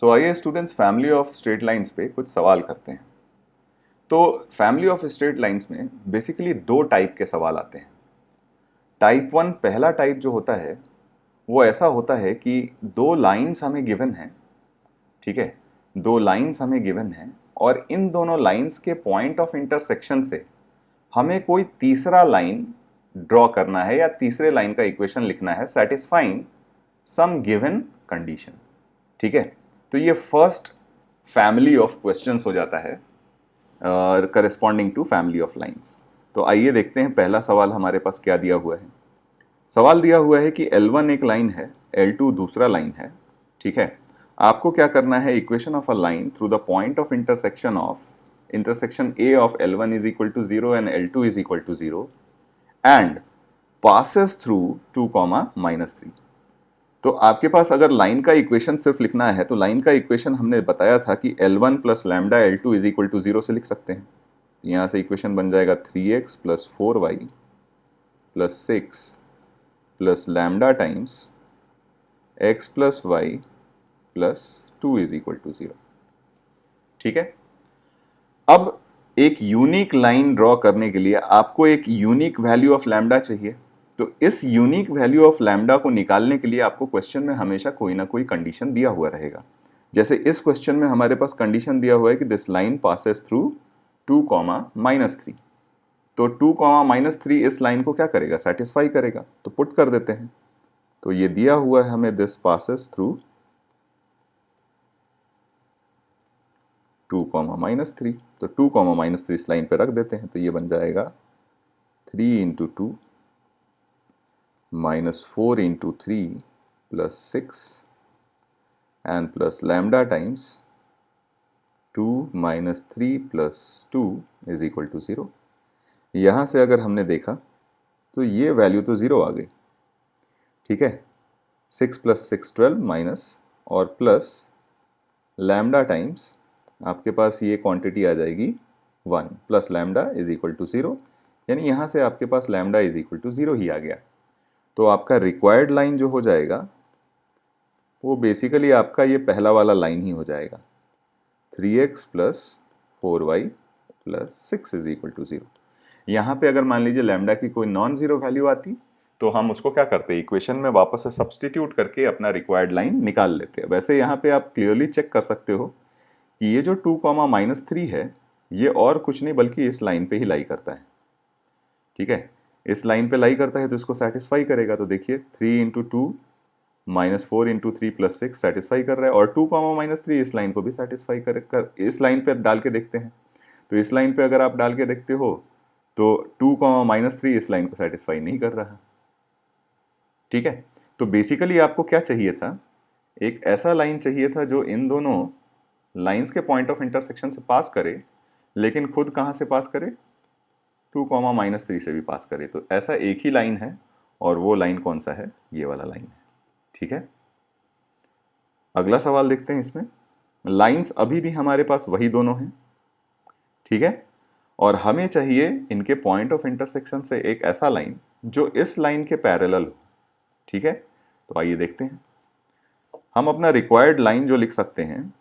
तो आइए students family of straight lines पे कुछ सवाल करते हैं। तो फैमिली ऑफ स्ट्रेट लाइंस में बेसिकली दो टाइप के सवाल आते हैं। टाइप वन, पहला टाइप जो होता है वो ऐसा होता है कि दो लाइंस हमें गिवन हैं, ठीक है, दो लाइंस हमें गिवन हैं और इन दोनों लाइंस के पॉइंट ऑफ इंटरसेक्शन से हमें कोई तीसरा लाइन ड्रॉ करना है या तीसरे लाइन का इक्वेशन लिखना है सेटिस्फाइंग सम गिवन कंडीशन। ठीक है, तो ये फर्स्ट फैमिली ऑफ क्वेश्चंस हो जाता है corresponding to family of lines. तो आइए देखते हैं पहला सवाल हमारे पास क्या दिया हुआ है। सवाल दिया हुआ है कि L1 एक लाइन है, L2 दूसरा लाइन है। ठीक है, आपको क्या करना है, equation of a line through the point of intersection A of L1 is equal to 0 and L2 is equal to 0 and passes through 2, -3। तो आपके पास अगर लाइन का इक्वेशन सिर्फ लिखना है तो लाइन का इक्वेशन हमने बताया था कि L1 plus lambda L2 is equal to 0 से लिख सकते हैं। यहाँ से इक्वेशन बन जाएगा 3x plus 4y plus 6 plus lambda times x plus y plus 2 is equal to 0। ठीक है, अब एक यूनिक लाइन ड्रॉ करने के लिए आपको एक यूनिक वैल्यू ऑफ लैम्डा चाहिए। तो इस यूनिक वैल्यू ऑफ लैम्डा को निकालने के लिए आपको क्वेश्चन में हमेशा कोई ना कोई कंडीशन दिया हुआ रहेगा। जैसे इस क्वेश्चन में हमारे पास कंडीशन दिया हुआ है कि दिस लाइन पासेस थ्रू 2, -3। तो 2, -3 इस लाइन को क्या करेगा, सेटिस्फाई करेगा। तो पुट कर देते हैं। तो ये दिया हुआ है हमें दिस पासेस थ्रू 2, -3। तो 2, -3 इस लाइन पे रख देते हैं। तो ये बन जाएगा 3 into 2 -4 into 3 plus 6 and plus lambda times 2 - 3 + 2 is equal to 0। यहाँ से अगर हमने देखा तो ये वैल्यू तो 0 आ गई। ठीक है, 6 + 6 12 माइनस और प्लस लैम्डा टाइम्स आपके पास ये क्वांटिटी आ जाएगी 1 plus lambda is equal to 0, यानी यहाँ से आपके पास लैम्डा इज इक्वल टू 0 ही आ गया। तो आपका रिक्वायर्ड लाइन जो हो जाएगा वो बेसिकली आपका ये पहला वाला लाइन ही हो जाएगा, 3x plus 4y plus 6 is equal to 0। यहाँ पे अगर मान लीजिए लैम्डा की कोई नॉन जीरो वैल्यू आती तो हम उसको क्या करते, इक्वेशन में वापस से सब्सटीट्यूट करके अपना रिक्वायर्ड लाइन निकाल लेते हैं। वैसे यहाँ पे आप क्लियरली चेक कर सकते हो कि ये जो 2, -3 है ये और कुछ नहीं बल्कि इस लाइन पे ही लाई करता है। ठीक है, इस लाइन पे लाई करता है तो इसको सेटिस्फाई करेगा। तो देखिए 3 इंटू 2 -4 इंटू 3 प्लस 6 सेटिस्फाई कर रहा है और 2, -3 इस लाइन को भी सेटिस्फाई इस लाइन पे डाल के देखते हैं। तो इस लाइन पे अगर आप डाल के देखते हो तो 2, -3 इस लाइन को सेटिस्फाई नहीं कर रहा। ठीक है, तो बेसिकली आपको क्या चाहिए था, एक ऐसा लाइन चाहिए था जो इन दोनों लाइंस के पॉइंट ऑफ इंटरसेक्शन से पास करे, लेकिन खुद कहाँ से पास करे, 2, -3 से भी पास करे। तो ऐसा एक ही लाइन है और वो लाइन कौन सा है, ये वाला लाइन है। ठीक है, अगला सवाल देखते हैं। इसमें लाइंस अभी भी हमारे पास वही दोनों हैं। ठीक है, और हमें चाहिए इनके पॉइंट ऑफ इंटरसेक्शन से एक ऐसा लाइन जो इस लाइन के पैरेलल हो। ठीक है, तो आइए देखते हैं। हम अपना रिक्वायर्ड लाइन जो लिख सकते हैं,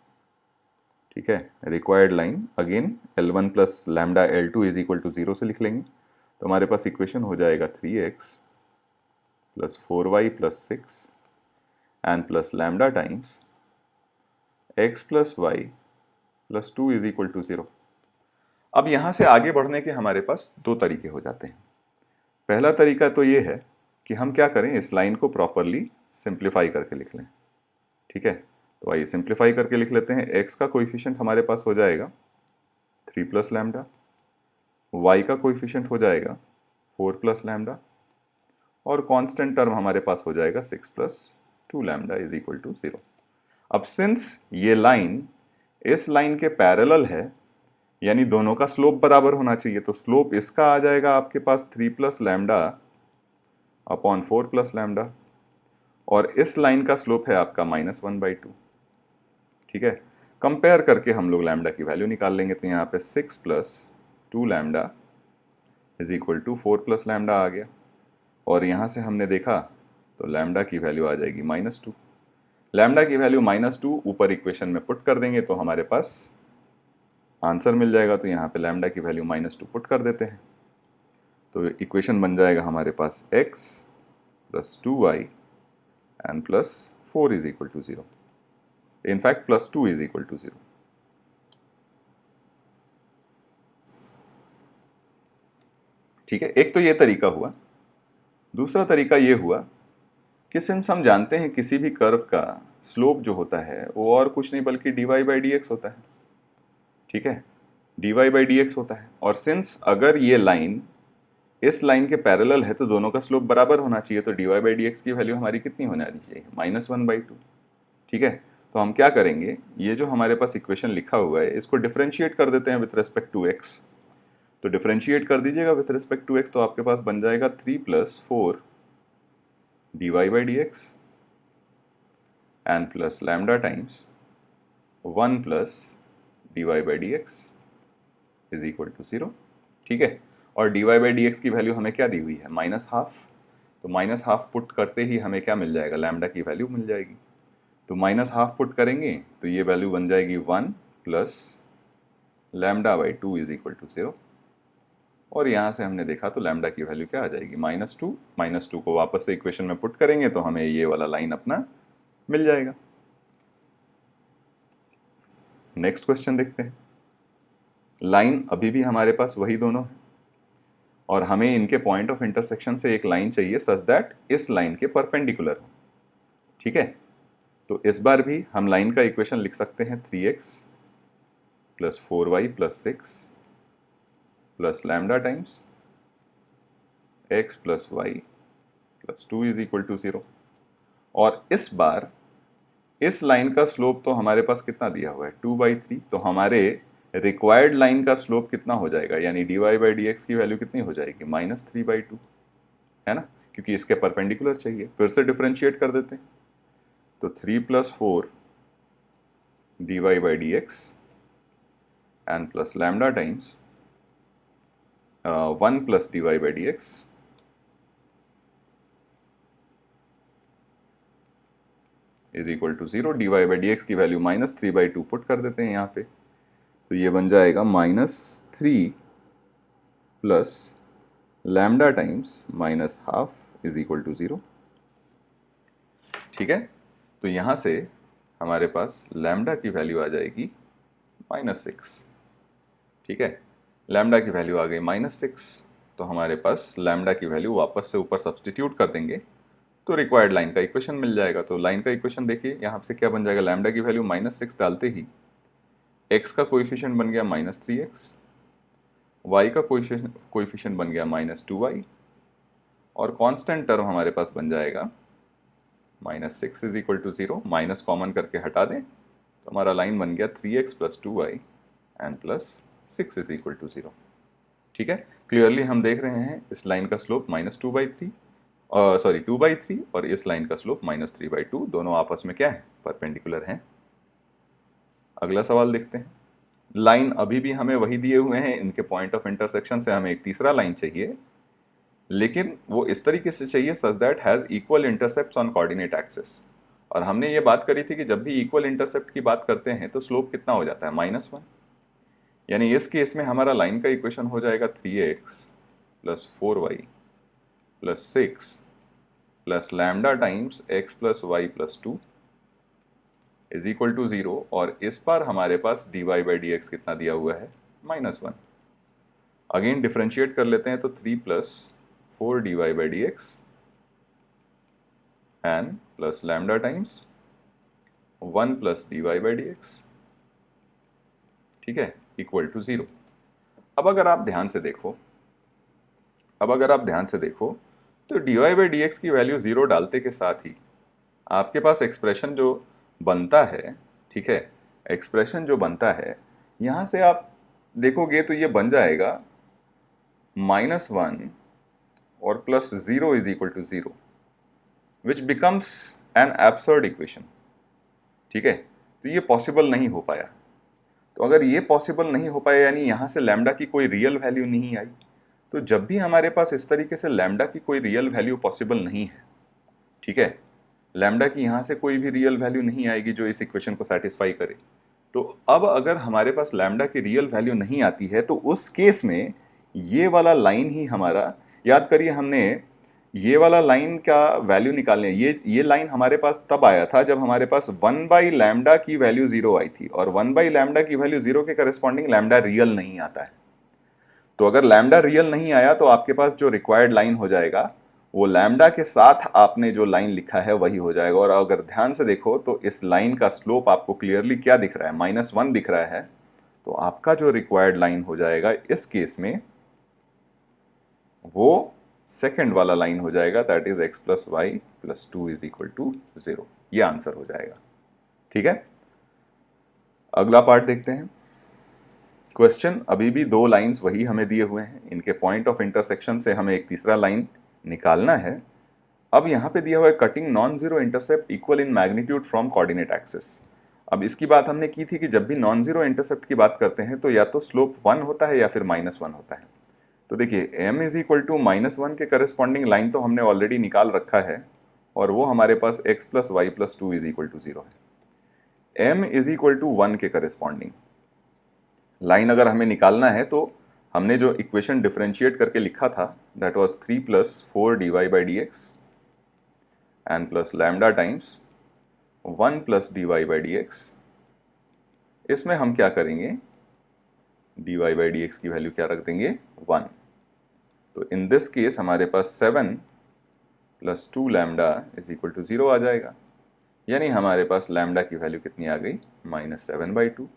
ठीक है, required line again L1 plus lambda L2 is equal to 0 से लिख लेंगे। तो हमारे पास इक्वेशन हो जाएगा 3x plus 4y plus 6 and plus lambda times x plus y plus 2 is equal to 0। अब यहाँ से आगे बढ़ने के हमारे पास दो तरीके हो जाते हैं। पहला तरीका तो ये है कि हम क्या करें, इस लाइन को प्रॉपरली सिंप्लीफाई करके लिख लें। ठीक है, तो आइए सिंप्लीफाई करके लिख लेते हैं। x का कोएफिशिएंट हमारे पास हो जाएगा 3 प्लस लैम्डा, y का कोएफिशिएंट हो जाएगा 4 प्लस लैम्डा और कांस्टेंट टर्म हमारे पास हो जाएगा 6 plus 2 lambda is equal to 0। अब सिंस ये लाइन इस लाइन के पैरेलल है, यानी दोनों का स्लोप बराबर होना चाहिए, तो स्लोप इसका आ जाएगा आपके पास 3 plus lambda upon 4 plus lambda और इस लाइन का स्लोप है आपका -1/2। ठीक है, कंपेयर करके हम लोग लैम्डा की वैल्यू निकाल लेंगे। तो यहाँ पे 6 plus 2 lambda is equal to 4 plus lambda आ गया और यहाँ से हमने देखा तो लैम्डा की वैल्यू आ जाएगी -2। लैम्डा की वैल्यू -2 ऊपर इक्वेशन में पुट कर देंगे तो हमारे पास आंसर मिल जाएगा। तो यहाँ पे लैम्डा की वैल्यू -2 पुट कर देते हैं तो इक्वेशन बन जाएगा हमारे पास x + 2y and +4 is equal to 0। In fact +2 is equal to 0। ठीक है, एक तो ये तरीका हुआ। दूसरा तरीका ये हुआ कि सिंस हम जानते हैं किसी भी कर्व का स्लोप जो होता है वो और कुछ नहीं बल्कि dy/dx होता है। ठीक है, dy/dx होता है, और सिंस अगर ये लाइन इस लाइन के पैरेलल है तो दोनों का स्लोप बराबर होना चाहिए। तो dy/dx की वैल्यू हमारी कितनी होनी चाहिए? -1/2। ठीक है, तो हम क्या करेंगे, ये जो हमारे पास इक्वेशन लिखा हुआ है इसको डिफरेंशिएट कर देते हैं विथ रेस्पेक्ट टू x। तो डिफरेंशिएट कर दीजिएगा विथ रिस्पेक्ट टू x, तो आपके पास बन जाएगा 3 + 4 dy/dx and plus lambda times 1 + dy/dx is equal to 0। ठीक है, और dy/dx की वैल्यू हमें क्या दी हुई है? -12। तो -12 पुट करते ही हमें क्या मिल जाएगा? लैम्डा की वैल्यू मिल जाएगी। तो -12 पुट करेंगे तो ये वैल्यू बन जाएगी 1 + λ/2 इज इक्वल टू 0। और यहाँ से हमने देखा तो लैम्डा की वैल्यू क्या आ जाएगी? -2। -2 को वापस से इक्वेशन में पुट करेंगे तो हमें ये वाला लाइन अपना मिल जाएगा। नेक्स्ट क्वेश्चन देखते हैं। लाइन अभी भी हमारे पास वही दोनों है और हमें इनके पॉइंट ऑफ इंटरसेक्शन से एक लाइन चाहिए सच दैट इस लाइन के परपेंडिकुलर हो। ठीक है, तो इस बार भी हम लाइन का इक्वेशन लिख सकते हैं 3x + 4y + 6 plus lambda times x + y + 2 is equal to 0। और इस बार इस लाइन का स्लोप तो हमारे पास कितना दिया हुआ है? 2/3। तो हमारे रिक्वायर्ड लाइन का स्लोप कितना हो जाएगा? यानी dy/dx की वैल्यू कितनी हो जाएगी? -3/2, है ना, क्योंकि इसके परपेंडिकुलर चाहिए। फिर से डिफरेंशिएट कर देते हैं तो 3 + 4 dy/dx and plus lambda times 1 + dy/dx is equal to 0। dy/dx की वैल्यू -3/2 पुट कर देते हैं यहाँ पे तो ये बन जाएगा -3 + lambda times -12 is equal to 0। ठीक है, तो यहाँ से हमारे पास लैम्डा की वैल्यू आ जाएगी -6। ठीक है, लैम्डा की वैल्यू आ गई -6 तो हमारे पास लैम्डा की वैल्यू वापस से ऊपर सब्सटीट्यूट कर देंगे तो रिक्वायर्ड लाइन का इक्वेशन मिल जाएगा। तो लाइन का इक्वेशन देखिए यहाँ से क्या बन जाएगा? लैम्डा की वैल्यू -6 डालते ही x का कोएफिशिएंट बन गया -3x, y का कोएफिशिएंट बन गया -2y और कांस्टेंट टर्म हमारे पास बन जाएगा -6 is equal to 0। Minus common करके हटा दें तो हमारा लाइन बन गया 3x + 2y and +6 is equal to 0। ठीक है, क्लियरली हम देख रहे हैं इस लाइन का स्लोप -2/3 2/3 और इस लाइन का स्लोप -3/2, दोनों आपस में क्या है? परपेंडिकुलर हैं। अगला सवाल देखते हैं। लाइन अभी भी हमें वही दिए हुए हैं, इनके पॉइंट ऑफ इंटरसेक्शन से हमें एक तीसरा लाइन चाहिए, लेकिन वो इस तरीके से चाहिए such that has equal intercepts on coordinate axis. और हमने ये बात करी थी कि जब भी इक्वल इंटरसेप्ट की बात करते हैं तो स्लोप कितना हो जाता है? -1। यानी इस केस में हमारा लाइन का इक्वेशन हो जाएगा 3x + 4y + 6 plus lambda times x + y + 2 is equal to 0। और इस बार हमारे पास dy/dx कितना दिया हुआ है? -1। अगेन डिफरेंशिएट कर लेते हैं तो 3 + 4 dy/dx and plus lambda times 1 + dy/dx, ठीक है, इक्वल टू 0। अब अगर आप ध्यान से देखो तो dy/dx की वैल्यू 0 डालते के साथ ही आपके पास एक्सप्रेशन जो बनता है, ठीक है, एक्सप्रेशन जो बनता है यहाँ से आप देखोगे तो ये बन जाएगा -1 और +0 is equal to 0 which becomes an absurd equation. ठीक है, तो ये पॉसिबल नहीं हो पाया। तो अगर ये पॉसिबल नहीं हो पाया यानी यहाँ से लैम्डा की कोई रियल वैल्यू नहीं आई। तो जब भी हमारे पास इस तरीके से लैम्डा की कोई रियल वैल्यू पॉसिबल नहीं है, ठीक है, लैम्डा की यहाँ से कोई भी रियल वैल्यू नहीं आएगी जो इस इक्वेशन को सेटिस्फाई करे। तो अब अगर हमारे पास लैम्डा की रियल वैल्यू नहीं आती है तो उस केस में ये वाला लाइन ही हमारा, याद करिए हमने ये वाला लाइन का वैल्यू निकालने, ये लाइन हमारे पास तब आया था जब हमारे पास 1/λ की वैल्यू 0 आई थी, और 1/λ की वैल्यू 0 के करस्पॉन्डिंग लैम्डा रियल नहीं आता है। तो अगर लैम्डा रियल नहीं आया तो आपके पास जो रिक्वायर्ड लाइन हो जाएगा वो लैम्डा के साथ आपने जो लाइन लिखा है वही हो जाएगा। और अगर ध्यान से देखो तो इस लाइन का स्लोप आपको क्लियरली क्या दिख रहा है, -1 दिख रहा है। तो आपका जो रिक्वायर्ड लाइन हो जाएगा इस केस में वो सेकंड वाला लाइन हो जाएगा, दैट इज x + y + 2 = 0। ये आंसर हो जाएगा। ठीक है, अगला पार्ट देखते हैं। क्वेश्चन अभी भी दो लाइंस वही हमें दिए हुए हैं, इनके पॉइंट ऑफ इंटरसेक्शन से हमें एक तीसरा लाइन निकालना है। अब यहाँ पे दिया हुआ है cutting non zero intercept equal in magnitude from coordinate axis. अब इसकी बात हमने की थी कि जब भी नॉन जीरो इंटरसेप्ट की बात करते हैं तो या तो स्लोप 1 होता है या फिर -1 होता है। तो देखिए m = -1 के करस्पॉन्डिंग लाइन तो हमने ऑलरेडी निकाल रखा है और वो हमारे पास x + y + 2 = 0 है। m = 1 के करस्पॉन्डिंग लाइन अगर हमें निकालना है तो हमने जो इक्वेशन डिफरेंशिएट करके लिखा था that was 3 + 4 dy/dx and plus lambda times 1 + dy/dx। इसमें हम क्या करेंगे, dy/dx की वैल्यू क्या रख देंगे, 1। तो इन दिस केस हमारे पास 7 + 2 लैम्डा = 0 आ जाएगा, यानी हमारे पास लैम्डा की वैल्यू कितनी आ गई, -7/2।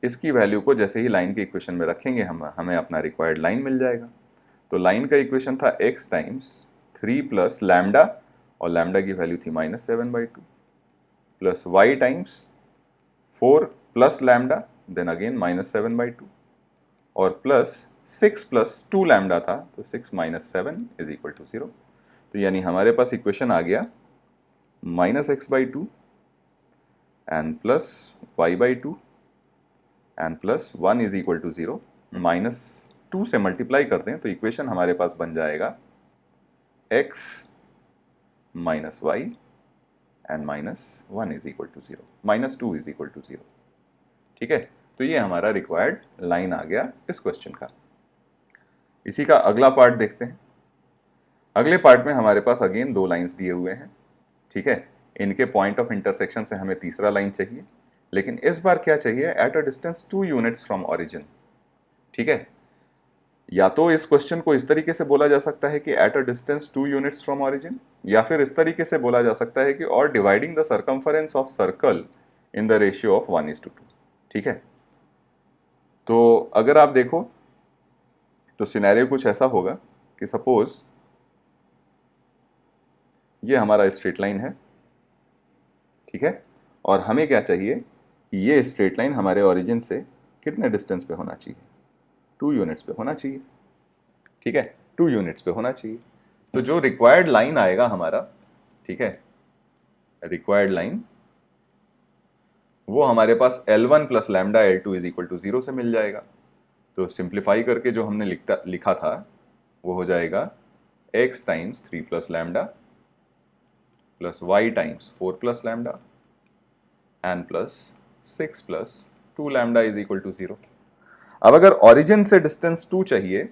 इसकी वैल्यू को जैसे ही लाइन के इक्वेशन में रखेंगे हमें अपना रिक्वायर्ड लाइन मिल जाएगा। तो लाइन का इक्वेशन था x टाइम्स 3 + लैम्डा, और लैम्डा की वैल्यू थी -7/2, plus y times 4 + lambda then again -7/2, और प्लस 6 + 2 लैम्डा था तो 6 - 7 = 0। तो यानी हमारे पास इक्वेशन आ गया -x/2 and plus y/2 and plus 1 = 0, -2 से मल्टीप्लाई करते हैं तो इक्वेशन हमारे पास बन जाएगा x - y एंड -1 = 0, -2 = 0। ठीक है, तो ये हमारा रिक्वायर्ड लाइन आ गया इस क्वेश्चन का। इसी का अगला पार्ट देखते हैं। अगले पार्ट में हमारे पास अगेन दो लाइंस दिए हुए हैं। ठीक है, इनके पॉइंट ऑफ इंटरसेक्शन से हमें तीसरा लाइन चाहिए, लेकिन इस बार क्या चाहिए, at a distance 2 units from origin. ठीक है, या तो इस क्वेश्चन को इस तरीके से बोला जा सकता है कि at a distance 2 units from origin, या फिर इस तरीके से बोला जा सकता है कि और dividing the circumference of circle in the ratio of 1:2। ठीक है, तो अगर आप देखो तो सिनेरियो कुछ ऐसा होगा कि सपोज ये हमारा स्ट्रेट लाइन है। ठीक है, और हमें क्या चाहिए कि ये स्ट्रेट लाइन हमारे ओरिजिन से कितने डिस्टेंस पे होना चाहिए, 2 यूनिट्स पे होना चाहिए। ठीक है, 2 यूनिट्स पे होना चाहिए। तो जो रिक्वायर्ड लाइन आएगा हमारा, ठीक है, रिक्वायर्ड लाइन वो हमारे पास L1 + लैम्डा L2 = 0 से मिल जाएगा। तो सिंप्लीफाई करके जो हमने लिखा था वो हो जाएगा x times 3 + lambda plus y times 4 + lambda and plus 6 + 2 lambda = 0। अब अगर ओरिजिन से डिस्टेंस 2 चाहिए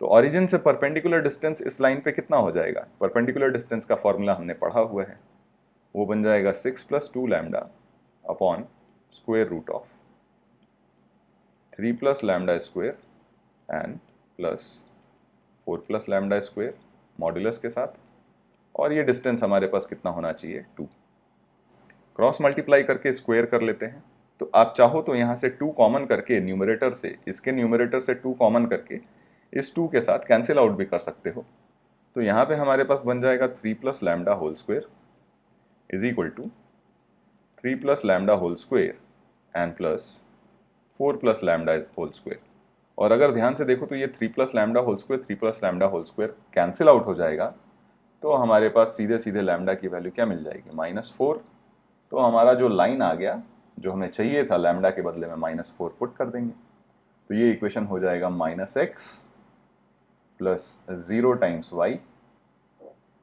तो ओरिजिन से परपेंडिकुलर डिस्टेंस इस लाइन पे कितना हो जाएगा, परपेंडिकुलर डिस्टेंस का फॉर्मूला हमने पढ़ा हुआ है, वो बन जाएगा 6 + 2 lambda upon √3 + lambda square and plus 4 + lambda square modulus के साथ, और ये डिस्टेंस हमारे पास कितना होना चाहिए, 2। क्रॉस मल्टीप्लाई करके स्क्वायर कर लेते हैं। तो आप चाहो तो यहाँ से 2 कॉमन करके न्यूमरेटर से, इसके न्यूमरेटर से 2 कॉमन करके इस 2 के साथ कैंसिल आउट भी कर सकते हो। तो यहाँ पे हमारे पास बन जाएगा 3 + lambda whole square = 3 + lambda whole square and plus 4 + lambda whole square. और अगर ध्यान से देखो तो ये 3 + lambda whole square 3 + lambda whole square cancel out हो जाएगा। तो हमारे पास सीधे सीधे लैम्डा की वैल्यू क्या मिल जाएगी, -4। तो हमारा जो लाइन आ गया जो हमें चाहिए था, लैम्डा के बदले में -4 पुट कर देंगे। तो ये इक्वेशन हो जाएगा -x + 0 टाइम्स y,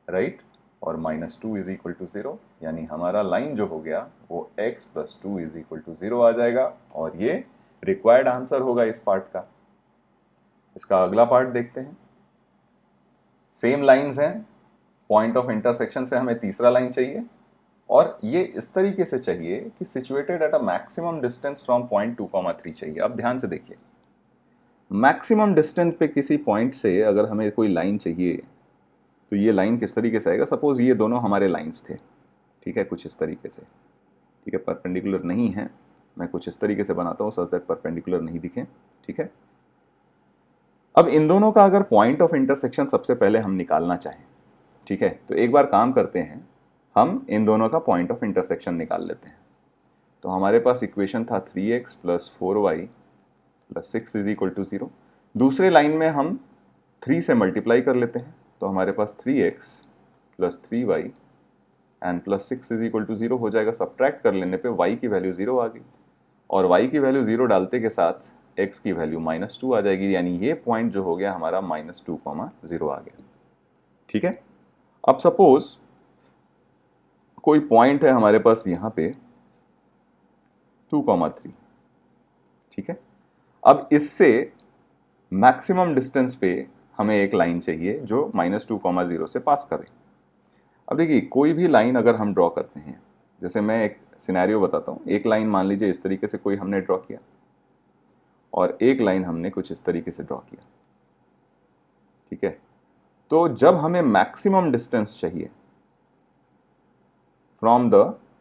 राइट, और -2 इज इक्वल टू 0, यानी हमारा लाइन जो हो गया वो x + 2 इज इक्वल टू 0 आ जाएगा और ये रिक्वायर्ड आंसर होगा इस पार्ट का। इसका अगला पार्ट देखते हैं। सेम लाइंस हैं, पॉइंट ऑफ इंटरसेक्शन से हमें तीसरा लाइन चाहिए और ये इस तरीके से चाहिए कि situated at a maximum distance from point 2,3 चाहिए। अब ध्यान से देखिए, मैक्सिमम डिस्टेंस पे किसी पॉइंट से अगर हमें कोई लाइन चाहिए तो ये लाइन किस तरीके से आएगा। सपोज ये दोनों हमारे लाइंस थे, ठीक है, कुछ इस तरीके से, ठीक है, परपेंडिकुलर नहीं है, मैं कुछ इस तरीके से बनाता हूँ सो दैट परपेंडिकुलर नहीं दिखे, ठीक है। अब इन दोनों का अगर पॉइंट ऑफ इंटरसेक्शन सबसे पहले हम निकालना चाहें, ठीक है, तो एक बार काम करते हैं, हम इन दोनों का पॉइंट ऑफ इंटरसेक्शन निकाल लेते हैं। तो हमारे पास इक्वेशन था 3x + 4y + 6 is equal to 0। दूसरे लाइन में हम 3 से मल्टीप्लाई कर लेते हैं, तो हमारे पास 3x + 3y and +6 is equal to 0 हो जाएगा। सब्ट्रैक्ट कर लेने पे y की वैल्यू 0 आ गई और y की वैल्यू 0 डालते के साथ x की वैल्यू -2 आ जाएगी, यानी ये पॉइंट जो हो गया हमारा -2,0 आ गया, ठीक है। अब सपोज कोई पॉइंट है हमारे पास यहाँ पे 2,3, ठीक है। अब इससे मैक्सिमम डिस्टेंस पे हमें एक लाइन चाहिए जो -2,0 से पास करे। अब देखिए, कोई भी लाइन अगर हम ड्रॉ करते हैं, जैसे मैं एक सिनेरियो बताता हूँ, एक लाइन मान लीजिए इस तरीके से कोई हमने ड्रॉ किया और एक लाइन हमने कुछ इस तरीके से ड्रॉ किया, ठीक है। तो जब हमें मैक्सिमम डिस्टेंस चाहिए फ्रॉम द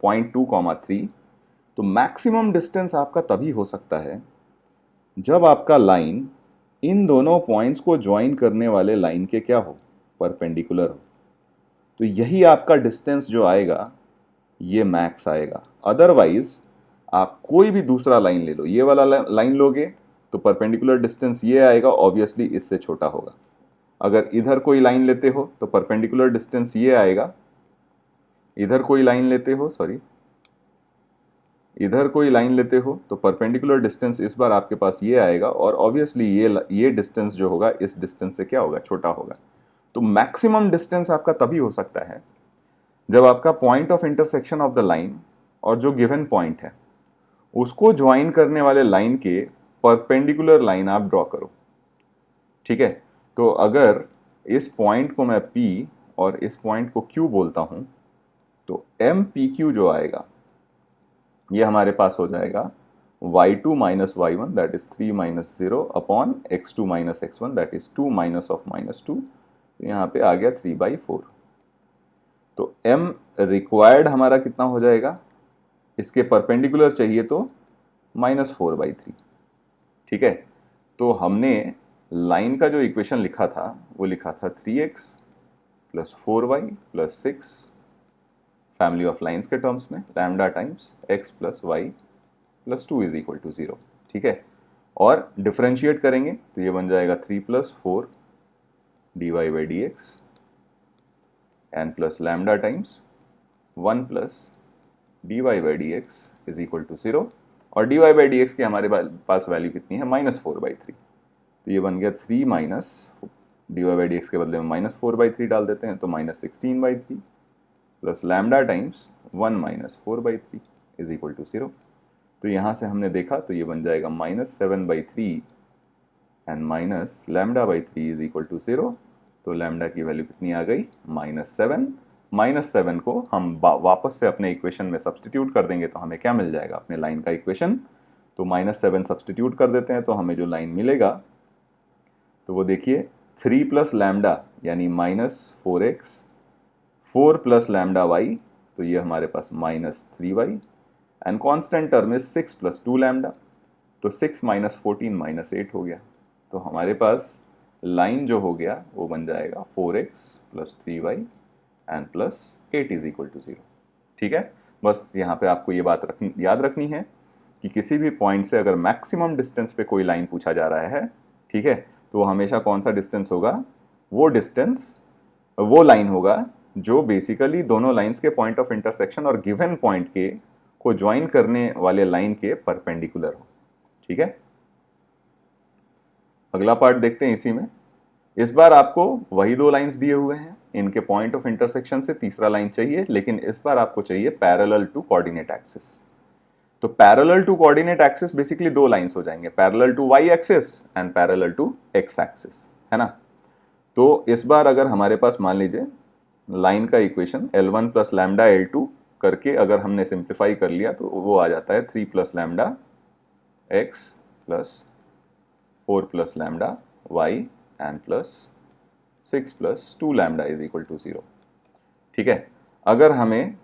पॉइंट 2,3, तो मैक्सिमम डिस्टेंस आपका तभी हो सकता है जब आपका लाइन इन दोनों पॉइंट्स को ज्वाइन करने वाले लाइन के क्या हो, परपेंडिकुलर हो। तो यही आपका डिस्टेंस जो आएगा ये मैक्स आएगा। अदरवाइज आप कोई भी दूसरा लाइन ले लो, ये वाला लाइन लोगे तो परपेंडिकुलर डिस्टेंस ये आएगा, ऑब्वियसली इससे छोटा होगा। अगर इधर कोई लाइन लेते हो तो परपेंडिकुलर डिस्टेंस ये आएगा, इधर कोई लाइन लेते हो, सॉरी, इधर कोई लाइन लेते हो तो परपेंडिकुलर डिस्टेंस इस बार आपके पास ये आएगा और ऑब्वियसली ये डिस्टेंस जो होगा इस डिस्टेंस से क्या होगा, छोटा होगा। तो मैक्सिमम डिस्टेंस आपका तभी हो सकता है जब आपका point of intersection of the line और जो गिवन पॉइंट है उसको ज्वाइन करने वाले लाइन के परपेंडिकुलर लाइन आप ड्रॉ करो, ठीक है। तो अगर इस पॉइंट को मैं P और इस पॉइंट को Q बोलता हूं तो MPQ जो आएगा ये हमारे पास हो जाएगा y2 - y1 that is 3 - 0 upon x2 - x1 that is 2 - of -2, यहाँ पे आ गया 3/4। तो m रिक्वायर्ड हमारा कितना हो जाएगा, इसके परपेंडिकुलर चाहिए तो -4/3, ठीक है। तो हमने लाइन का जो इक्वेशन लिखा था वो लिखा था 3x + 4y + 6 family of lines के टर्म्स में lambda times x + y + 2 is equal to 0, ठीक है। और डिफरेंशिएट करेंगे तो ये बन जाएगा 3 + 4 dy/dx and plus lambda times 1 + dy/dx is equal to 0 और dy/dx की हमारे पास वैल्यू कितनी है, -4/3। तो ये बन गया 3 - dy/dx के बदले में -4/3 डाल देते हैं तो -16/3 plus lambda times 1 - 4/3 is equal to 0। तो यहाँ से हमने देखा तो ये बन जाएगा -7/3 and minus lambda is equal to 0। तो लैम्डा की वैल्यू कितनी आ गई, -7। -7 को हम वापस से अपने इक्वेशन में सब्सटीट्यूट कर देंगे तो हमें क्या मिल जाएगा, अपने लाइन का इक्वेशन। तो -7 सब्सटीट्यूट कर देते हैं तो हमें जो लाइन मिलेगा तो वो देखिए 3 + लैम्डा यानी -4x, 4 + लैम्डा y, तो ये हमारे पास -3y and constant term is 6 + 2 lambda, तो 6 - 14 - 8 हो गया। तो हमारे पास लाइन जो हो गया वो बन जाएगा 4x + 3y and +8 is equal to 0, ठीक है। बस यहाँ पे आपको ये बात याद रखनी है कि किसी भी पॉइंट से अगर मैक्सिमम डिस्टेंस पे कोई लाइन पूछा जा रहा है, ठीक है, तो हमेशा कौन सा डिस्टेंस होगा, वो डिस्टेंस, वो लाइन होगा जो बेसिकली दोनों लाइंस के पॉइंट ऑफ इंटरसेक्शन और गिवन पॉइंट के को ज्वाइन करने वाले लाइन के परपेंडिकुलर हो, ठीक है। अगला पार्ट देखते हैं इसी में। इस बार आपको वही दो लाइंस दिए हुए हैं, इनके पॉइंट ऑफ इंटरसेक्शन से तीसरा लाइन चाहिए, लेकिन इस बार आपको चाहिए पैरेलल टू कोऑर्डिनेट एक्सिस। तो parallel to coordinate axis basically दो लाइंस हो जाएंगे, parallel to y axis and parallel to x axis, है ना। तो इस बार अगर हमारे पास मान लीजिए लाइन का equation L1 plus lambda L2 करके अगर हमने सिंप्लीफाई कर लिया तो वो आ जाता है 3 plus lambda x plus 4 plus lambda y and plus 6 plus 2 lambda is equal to 0। ठीक है, अगर हमें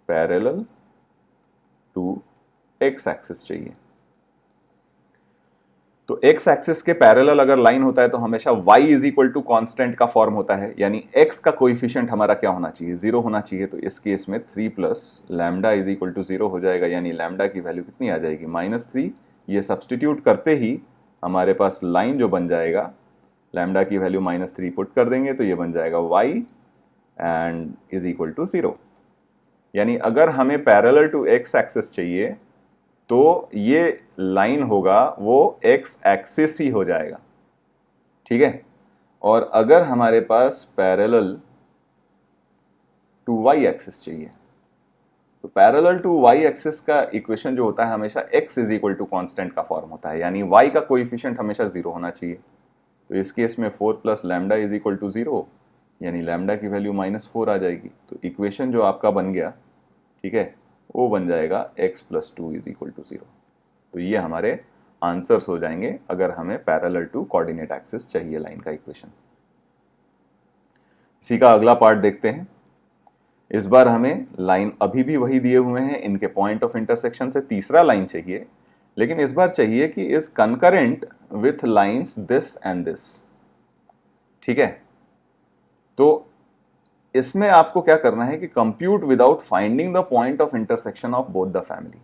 पैरेलल टू एक्स एक्सिस चाहिए तो एक्स एक्सिस के पैरेलल अगर लाइन होता है तो हमेशा y is equal to constant का फॉर्म होता है, यानी x का कोइफिशिएंट हमारा क्या होना चाहिए, 0 होना चाहिए। तो इस केस में 3 plus lambda is equal to 0 हो जाएगा, यानी लैम्डा की वैल्यू कितनी आ जाएगी, -3। ये सब्सटीट्यूट करते ही हमारे पास लाइन जो बन जाएगा, लैम्डा की वैल्यू -3 पुट कर देंगे तो ये बन जाएगा y and is equal to 0। यानी अगर हमें पैरेलल टू एक्स एक्सिस चाहिए तो ये लाइन होगा वो एक्स एक्सिस ही हो जाएगा, ठीक है। और अगर हमारे पास पैरेलल टू वाई एक्सिस चाहिए तो पैरेलल टू वाई एक्सिस का इक्वेशन जो होता है हमेशा x is equal to constant का फॉर्म होता है, यानी y का कोइफिशिएंट हमेशा 0 होना चाहिए। तो इस केस में 4 plus lambda is equal to 0, यानी लैम्डा की वैल्यू -4 आ जाएगी। तो इक्वेशन जो आपका बन गया, ठीक है, वो बन जाएगा x plus 2 is equal to 0। तो ये हमारे आंसर्स हो जाएंगे अगर हमें पैरेलल टू कोऑर्डिनेट एक्सिस चाहिए लाइन का इक्वेशन। इसी का अगला पार्ट देखते हैं। इस बार हमें लाइन अभी भी वही दिए हुए हैं, इनके पॉइंट ऑफ इंटरसेक्शन से तीसरा लाइन चाहिए, लेकिन इस बार चाहिए कि is concurrent with lines this and this. ठीक है, तो इसमें आपको क्या करना है कि compute without finding the point of intersection of both the family.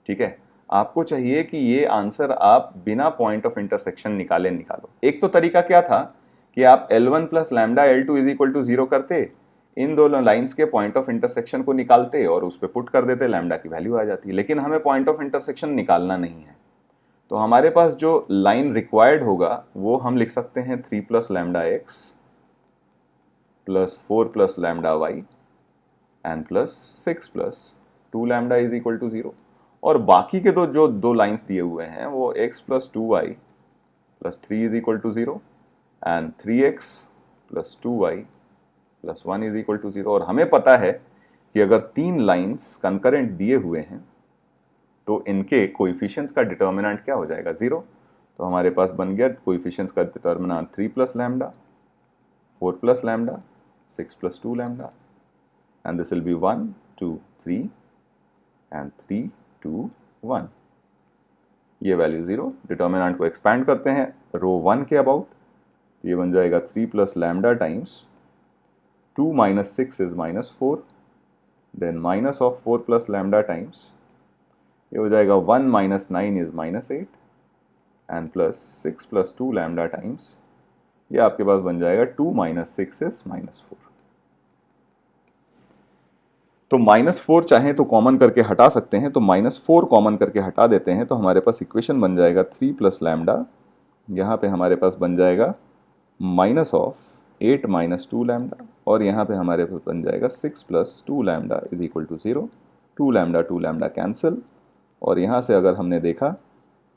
ठीक है, आपको चाहिए कि ये आंसर आप बिना पॉइंट ऑफ इंटरसेक्शन निकालो। एक तो तरीका क्या था कि आप L1 plus lambda L2 is equal to 0 करते, इन दोनों लाइंस के पॉइंट ऑफ इंटरसेक्शन को निकालते और उस पर पुट कर देते, लैम्डा की वैल्यू आ जाती। लेकिन हमें पॉइंट ऑफ इंटरसेक्शन निकालना नहीं है, तो हमारे पास जो लाइन रिक्वायर्ड होगा वो हम लिख सकते हैं 3 plus lambda x plus 4 plus lambda y and plus 6 plus 2 lambda is equal to 0। और बाकी के जो दो लाइंस दिए हुए हैं वो x plus 2y plus 3 is equal to 0 and 3x plus 2y plus 1 is equal to 0। और हमें पता है कि अगर तीन लाइंस कंकरेंट दिए हुए हैं तो इनके कोएफिशिएंट्स का डिटर्मिनेंट क्या हो जाएगा, 0। तो हमारे पास बन गया कोएफिशिएंट्स का determinant 3 plus lambda 4 plus lambda 6 plus 2 lambda and this will be 1 2 3 and 3 2 1। ये वैल्यू 0। डिटर्मिनेंट को एक्सपैंड करते हैं रो 1 के अबाउट, ये बन जाएगा 3 प्लस लैम्डा टाइम्स 2 माइनस 6 इज -4, then minus of 4 plus lambda times ये हो जाएगा 1 माइनस 9 इज -8 and plus 6 plus 2 lambda times ये आपके पास बन जाएगा 2 माइनस 6 इज -4। तो -4 चाहें तो कॉमन करके हटा सकते हैं, तो -4 कॉमन करके हटा देते हैं तो हमारे पास इक्वेशन बन जाएगा 3 प्लस लैम्डा, यहाँ पे हमारे पास बन जाएगा माइनस ऑफ 8 माइनस 2 लैम्डा, और यहाँ पे हमारे पास बन जाएगा 6 plus 2 lambda is equal to 0। 2 lambda cancel, और यहाँ से अगर हमने देखा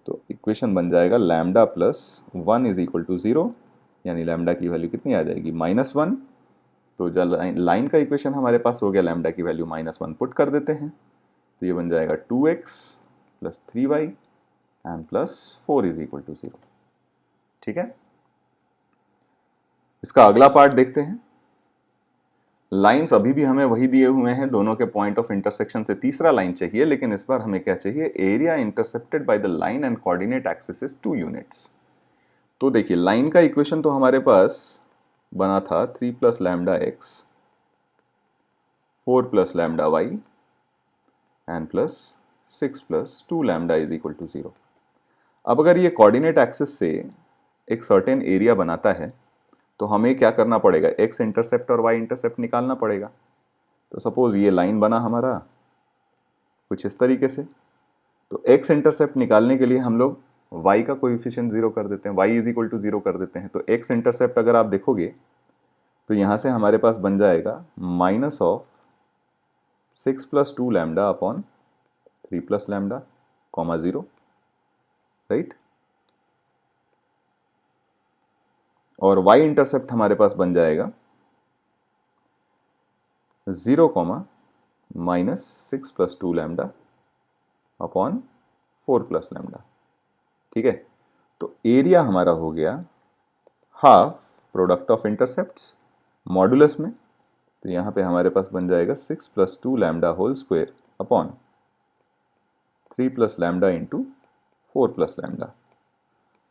तो इक्वेशन बन जाएगा lambda plus 1 is equal to 0, यानी लैम्डा की वैल्यू कितनी आ जाएगी, -1। तो जब लाइन का इक्वेशन हमारे पास हो गया, लैम्डा की वैल्यू -1 पुट कर देते हैं तो ये बन जाएगा 2x plus 3y and plus 4 is equal to 0। ठीक है, इसका अगला पार्ट देखते हैं। लाइंस अभी भी हमें वही दिए हुए हैं, दोनों के पॉइंट ऑफ इंटरसेक्शन से तीसरा लाइन चाहिए, लेकिन इस बार हमें क्या चाहिए, area intercepted by the line and coordinate axis is 2 units. तो देखिए लाइन का इक्वेशन तो हमारे पास बना था 3 plus lambda x 4 plus lambda y and plus 6 plus 2 lambda is equal to 0। अब अगर ये कोऑर्डिनेट एक्सिस से एक सर्टेन एरिया बनाता है तो हमें क्या करना पड़ेगा, एक्स इंटरसेप्ट और वाई इंटरसेप्ट निकालना पड़ेगा। तो सपोज ये लाइन बना हमारा कुछ इस तरीके से, तो एक्स इंटरसेप्ट निकालने के लिए हम लोग y का कोएफिशिएंट 0 कर देते हैं, y इज इक्वल टू 0 कर देते हैं। तो x इंटरसेप्ट अगर आप देखोगे तो यहाँ से हमारे पास बन जाएगा minus of 6 plus 2 lambda upon 3 plus lambda comma 0, right. और y इंटरसेप्ट हमारे पास बन जाएगा 0 comma minus 6 plus 2 lambda upon 4 plus lambda, ठीक है। तो एरिया हमारा हो गया half product of intercepts modulus में, तो यहाँ पे हमारे पास बन जाएगा 6 plus 2 lambda whole square upon 3 plus lambda into 4 plus lambda.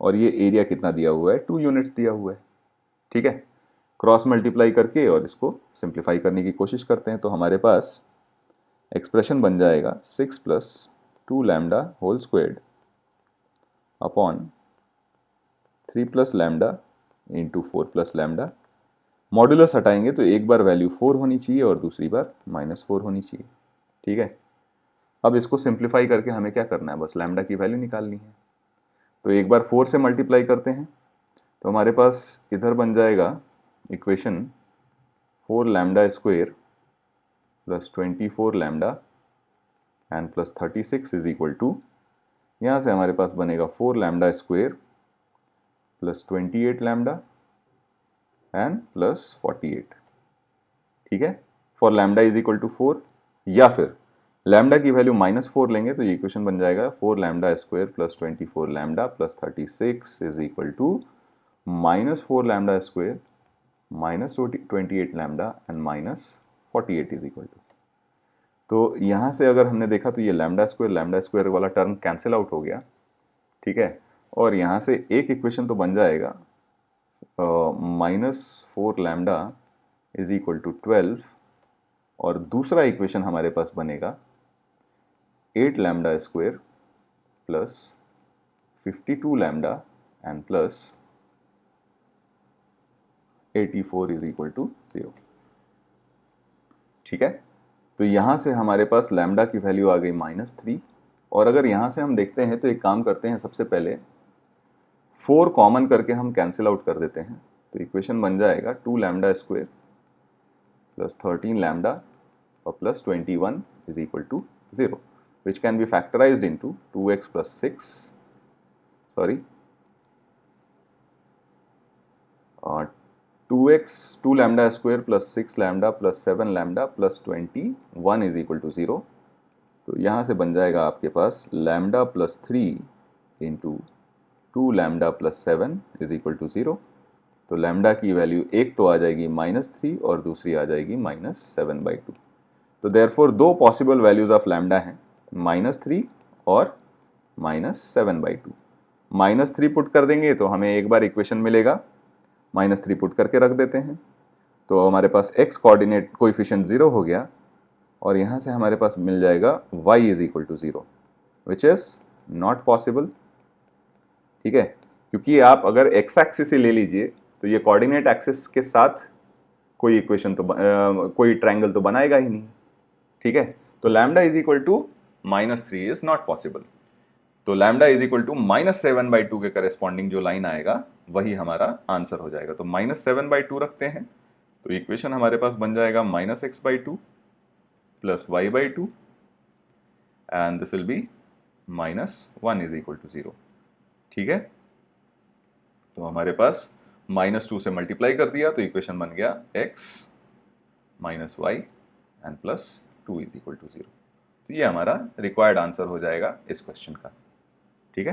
और ये एरिया कितना दिया हुआ है, 2 यूनिट्स दिया हुआ है, ठीक है। क्रॉस मल्टीप्लाई करके और इसको सिंप्लीफाई करने की कोशिश करते हैं, तो हमारे पास एक्सप्रेशन बन जाएगा 6 plus 2 lambda whole squared upon 3 plus lambda into 4 plus lambda. Modulus हटाएंगे तो एक बार वैल्यू 4 होनी चाहिए और दूसरी बार -4 होनी चाहिए, ठीक है। अब इसको सिंप्लीफाई करके हमें क्या करना है, बस लैम्डा की वैल्यू निकालनी है। तो एक बार 4 से मल्टीप्लाई करते हैं तो हमारे पास इधर बन जाएगा equation 4 lambda square plus 24 lambda and plus 36 is equal to, यहाँ से हमारे पास बनेगा 4 lambda square plus 28 lambda and plus 48, ठीक है। For lambda is equal to 4, या फिर लैम्डा की वैल्यू -4 लेंगे तो ये इक्वेशन बन जाएगा 4 lambda square plus 24 lambda plus 36 is equal to -4 lambda square -28 lambda and -48 is equal to. तो यहाँ से अगर हमने देखा तो ये लैम्डा स्क्वायर वाला टर्म कैंसिल आउट हो गया, ठीक है। और यहाँ से एक इक्वेशन तो बन जाएगा -4 लैम्डा इज इक्वल टू 12, और दूसरा इक्वेशन हमारे पास बनेगा 8 lambda square plus 52 lambda and plus 84 is equal to 0, ठीक है। तो यहाँ से हमारे पास लैम्डा की वैल्यू आ गई -3, और अगर यहाँ से हम देखते हैं तो एक काम करते हैं, सबसे पहले 4 कॉमन करके हम कैंसिल आउट कर देते हैं। तो इक्वेशन बन जाएगा 2 लैम्डा स्क्वायर प्लस 13 लैम्डा और plus 21 is equal to 0, which can be factorized into 2x plus 6, sorry, 2 lambda square plus 6 lambda plus 7 lambda plus 21 is equal to 0। तो यहाँ से बन जाएगा आपके पास lambda plus 3 into 2 lambda plus 7 is equal to 0। तो lambda की value एक तो आ जाएगी -3 और दूसरी आ जाएगी -7/2। तो देयरफॉर दो पॉसिबल वैल्यूज ऑफ लैम्डा हैं, -3 और -7/2। -3 पुट कर देंगे तो हमें एक बार इक्वेशन मिलेगा, -3 पुट करके रख देते हैं तो हमारे पास x कोऑर्डिनेट कोएफिशिएंट 0 हो गया, और यहाँ से हमारे पास मिल जाएगा y is equal to 0, which is not possible, ठीक है। क्योंकि आप अगर x एक्सिस ही ले लीजिए तो ये कोऑर्डिनेट एक्सिस के साथ कोई इक्वेशन तो कोई ट्रायंगल तो बनाएगा ही नहीं, ठीक है। तो lambda is equal to -3 is not possible. तो लैम्डा इज इक्वल टू -7/2 के करेस्पॉन्डिंग जो लाइन आएगा वही हमारा आंसर हो जाएगा। तो -7/2 रखते हैं तो इक्वेशन हमारे पास बन जाएगा -x/2 plus y/2 and this will be -1 is equal to 0, ठीक है। तो हमारे पास -2 से मल्टीप्लाई कर दिया तो इक्वेशन बन गया x - y and plus 2 is equal to 0। तो ये हमारा रिक्वायर्ड आंसर हो जाएगा इस क्वेश्चन का, ठीक है।